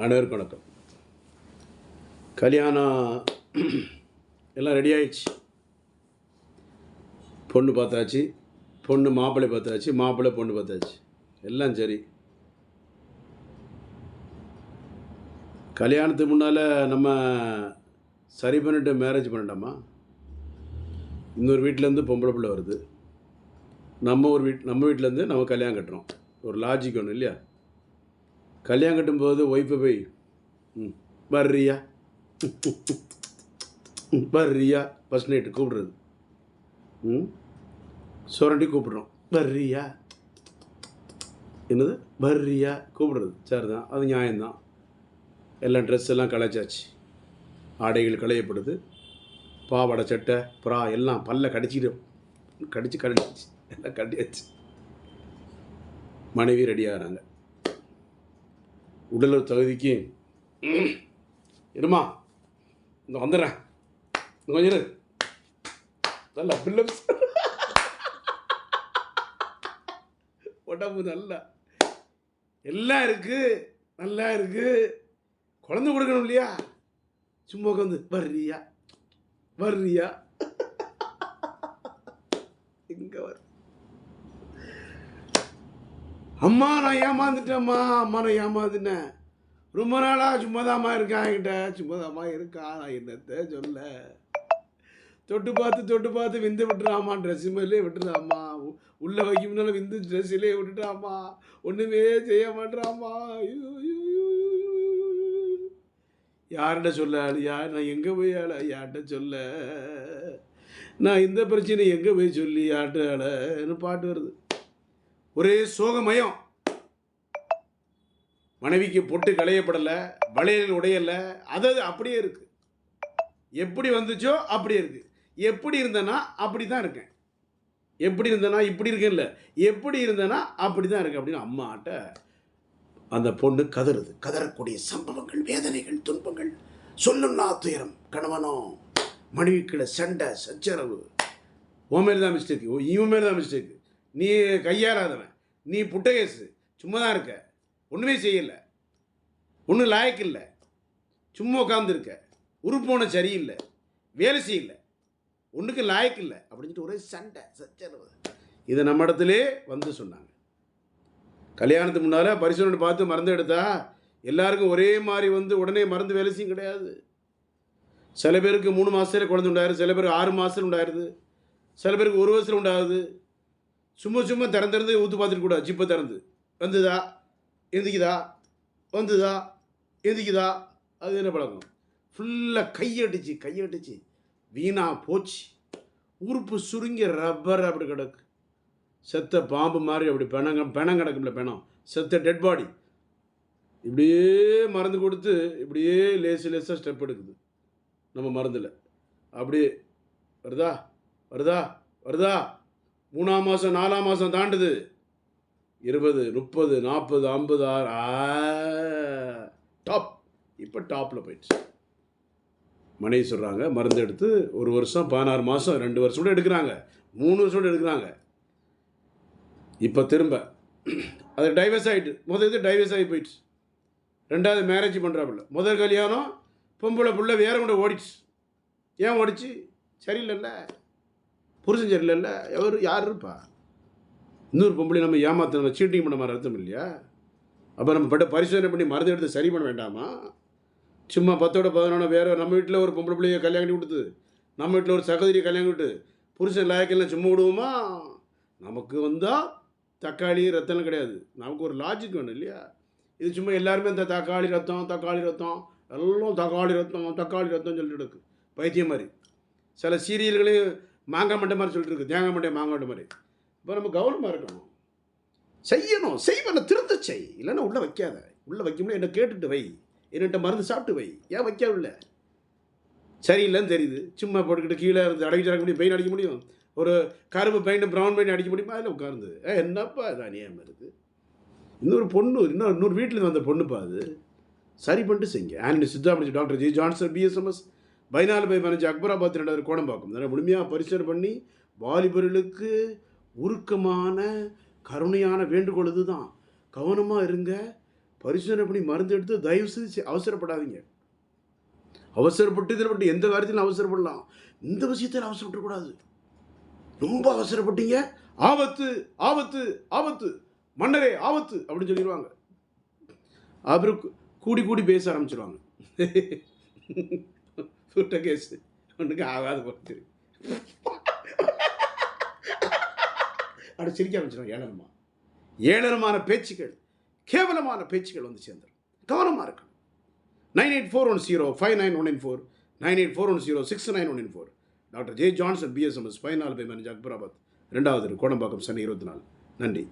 அனைவருக்கும் வணக்கம். கல்யாணம் எல்லாம் ரெடி ஆயிடுச்சு. பொண்ணு பார்த்தாச்சு, பொண்ணு மாப்பிள்ளை பார்த்தாச்சு, மாப்பிள்ளை பொண்ணு பார்த்தாச்சு, எல்லாம் சரி. கல்யாணத்துக்கு முன்னால் நம்ம சரி பண்ணிட்டு மேரேஜ் பண்ணிட்டோமா? இன்னொரு வீட்டிலேருந்து பொம்பளை பிள்ளை வருது, நம்ம வீட்டிலேருந்து நம்ம கல்யாணம் கட்டுறோம். ஒரு லாஜிக் ஒன்று இல்லையா? கல்யாணம் கட்டும்போது ஒய்ஃபை போய் வர்றியா வர்றியா ஃபஸ்ட் நைட்டு கூப்பிடுறது, சுரண்டி கூப்பிடுறோம், வர்றியா என்னது வர்றியா கூப்பிடுறது, சரி தான், அது நியாயம்தான். எல்லாம் ட்ரெஸ் எல்லாம் களைச்சாச்சு, ஆடைகள் களையப்படுது, பாவாடை சட்டை புறா எல்லாம் பல்ல கடிச்சிட்டு கடிச்சு எல்லாம் கட்டியாச்சு. மனைவி ரெடி ஆகிறாங்க. உடல் தகுதிக்கு இருமா, இந்த வந்துடுறேன், கொஞ்சம் நல்லா பில்லப்ஸ் உடம்பு நல்லா எல்லாம் இருக்குது, நல்லா இருக்குது. குழந்தை கொடுக்கணும் இல்லையா? சும்மா உட்காந்து வர்றியா வர்றியா இங்கே வர அம்மா நான் ஏமாந்துட்டேம்மா, அம்மா நான் ஏமாந்துட்டேன், ரொம்ப நாளாக சும்மாதாம்மா இருக்கேன், என்கிட்ட சும்மாதாம்மா இருக்கா, நான் என்னத்தை சொல்ல, தொட்டு பார்த்து விந்து விட்டுறாம்மா, ட்ரெஸ்ஸு மேலே விட்டுறாம்மா, உள்ளே வைக்கும்னால விந்து ட்ரெஸ்ஸிலே விட்டுட்டாம்மா, ஒன்றுமே செய்ய மாட்டேறாம்மா. யார்கிட்ட சொல்ல அழியா, நான் எங்கே போய் ஆள யார்கிட்ட சொல்ல, நான் இந்த பிரச்சனை எங்கே போய் சொல்லி யார்கிட்ட ஆளன்னு பாட்டு வருது. ஒரே சோகமயம். மனைவிக்கு பொட்டு களையப்படலை, வளையல் உடையலை, அது அப்படியே இருக்குது. எப்படி வந்துச்சோ அப்படியே இருக்குது. எப்படி இருந்தேன்னா அப்படி தான் இருக்கேன், எப்படி இருந்தேன்னா இப்படி இருக்கேன் இல்லை, எப்படி இருந்தேன்னா அப்படி தான் இருக்கேன் அப்படின்னு அம்மாட்ட அந்த பொண்ணு கதறக்கூடிய சம்பவங்கள், வேதனைகள், துன்பங்கள், சொல்லுன்னா துயரம். கணவனோ மனைவிக்குள்ள சண்டை சச்சரவு, உன் மேலே தான் மிஸ்டேக்கு, இவன் மேலே தான் மிஸ்டேக்கு, நீ கையாளாதவன், நீ புட்டகேசு, சும்மா தான் இருக்க, ஒன்றுமே செய்யலை, ஒன்றும் லாயக்கு இல்லை, சும்மா உட்காந்துருக்க, உருப்போன சரியில்லை, வேலை செய்யலை, ஒன்றுக்கு லாயக்கு இல்லை அப்படின்ட்டு ஒரே சண்டை சச்சரவு. இதை நம்ம இடத்துலே வந்து சொன்னாங்க. கல்யாணத்துக்கு முன்னால் பரிசோதனை பார்த்து மருந்து எடுத்தா எல்லாருக்கும் ஒரே மாதிரி வந்து உடனே மருந்து வேலை செய்யும் கிடையாது. சில பேருக்கு 3 மாதத்துல குழந்தை உண்டாயிருது, சில பேருக்கு 6 மாதத்தில் உண்டாயிருது, சில பேருக்கு 1 வருஷத்தில் உண்டாகுது. சும்மா திறந்து ஊற்று பார்த்துட்டு கூட ஜிப்பை திறந்து வந்துதா எந்திக்குதா வந்துதா எந்திக்குதா, அது என்ன பழக்கம்? ஃபுல்லாக கையடிச்சு வீணா போச்சு, உறுப்பு சுருங்கி ரப்பர் அப்படி கிடக்கு, செத்த பாம்பு மாதிரி அப்படி பெணம் கிடக்கும்ல, பெணம் செத்த டெட் பாடி. இப்படியே மருந்து கொடுத்து இப்படியே லேசாக ஸ்டெப் எடுக்குது நம்ம மருந்தில். அப்படியே வருதா 3ஆம் மாதம் 4ஆம் மாதம் தாண்டுது, 20, 30, 40, 50, 6 டாப். இப்போ டாப்பில் போயிடுச்சு. மனைவி சொல்கிறாங்க மருந்து எடுத்து 1 வருஷம் 16 மாதம் 2 வருஷம் கூட எடுக்கிறாங்க, 3 வருஷம் கூட எடுக்கிறாங்க. இப்போ திரும்ப அது டைவர்ஸ் ஆகிட்டு, இது டைவர்ஸ் ஆகி போயிடுச்சு. 2வது மேரேஜ் பண்ணுறாப்புல, முதல் கல்யாணம் பொம்பளை பிள்ளை வேற கொண்டு ஓடிச்சு. ஏன் ஓடிச்சு? சரியில்லைல்ல, புருஷன் சரியில்லைல்ல, யார் இருப்பா? இன்னொரு பொம்பளை நம்ம ஏமாத்த, நம்ம சீட்டிங் பண்ண மாதிரி அர்த்தம் இல்லையா? அப்போ நம்ம பரிசோதனை பண்ணி மருந்து எடுத்து சரி பண்ண வேண்டாமா? சும்மா 10ஓட 11 வேறு நம்ம வீட்டில் ஒரு பொம்பளை பிள்ளையை கல்யாணம் பண்ணி கொடுத்து, நம்ம வீட்டில் ஒரு சகோதரியை கல்யாணம் விட்டு புருஷன் லாயக்கெல்லாம் சும்மா விடுவோமா? நமக்கு வந்தால் தக்காளி ரத்தம்லாம் கிடையாது, நமக்கு ஒரு லாஜிக் வேணும் இல்லையா? இது சும்மா எல்லாருமே இந்த தக்காளி ரத்தம் எல்லாம் தக்காளி ரத்தம் சொல்லிட்டு இருக்கு, பைத்தியம் மாதிரி. சில சீரியல்களையும் மாங்காய் மண்டை மாதிரி சொல்லிட்டு இருக்கு, தேங்காய் மண்டை மாங்காய் மண்டை மாதிரி. இப்போ நம்ம கவனமாக இருக்கணும், செய்வேன் திருத்த செய், இல்லைன்னா உள்ளே வைக்காத. உள்ளே வைக்கும்போது என்னை கேட்டுட்டு வை, என்னட்ட மருந்து சாப்பிட்டு வை, ஏன் வைக்கவில்லை? சரியில்லைன்னு தெரியுது, சும்மா போட்டுக்கிட்டு கீழே இருந்து அடிக்க முடியும், பெயின் அடிக்க முடியும், ஒரு கருப்பு பெயிண்ட் ப்ரௌன் பெயிண்ட் அடிக்க முடியுமா? அதில் உட்கார்ந்து என்னப்பா இது அநியாயமாக இருக்குது. இன்னொரு பொண்ணு இன்னொரு வீட்டில் வந்த பொண்ணுப்பா, அது சரி பண்ணிட்டு செய்யுங்க. ஆன்டி சித்தாபடி doctor G Johnson BSMS 14/15 Akbarabad 2 Kodambakkam. அதனால் முழுமையாக பரிசோதனை பண்ணி வாலிபர்களுக்கு உருக்கமான கருணையான வேண்டுகோள் இதுதான். கவனமாக இருங்க, பரிசோதனை பண்ணி மருந்து எடுத்து தயவு செய்து அவசரப்படாதீங்க. அவசரப்பட்டு இதில் பட்டு எந்த காரியத்திலும் அவசரப்படலாம், இந்த விஷயத்தில் அவசரப்படக்கூடாது. ரொம்ப அவசரப்பட்டீங்க, ஆபத்து ஆபத்து ஆபத்து, மன்னரே ஆபத்து அப்படின்னு சொல்லிடுவாங்க. அப்புறம் கூடி கூடி பேச ஆரம்பிச்சிடுவாங்க. சுட்ட கேஸ் ஒன்றுக்கு ஆகாது பார்த்து அப்படி சிரிக்க ஆரம்பிச்சிடும். ஏளனமான பேச்சுக்கள், கேவலமான பேச்சுக்கள் வந்து சேர்ந்துடும். கவனமாக இருக்கணும். 9841059194, 9841069194. Doctor J Johnson, BSMS, 14 by மேனேஜ், அக்பராபாத், 2வது கோடம்பாக்கம், சென்னை 24. நன்றி.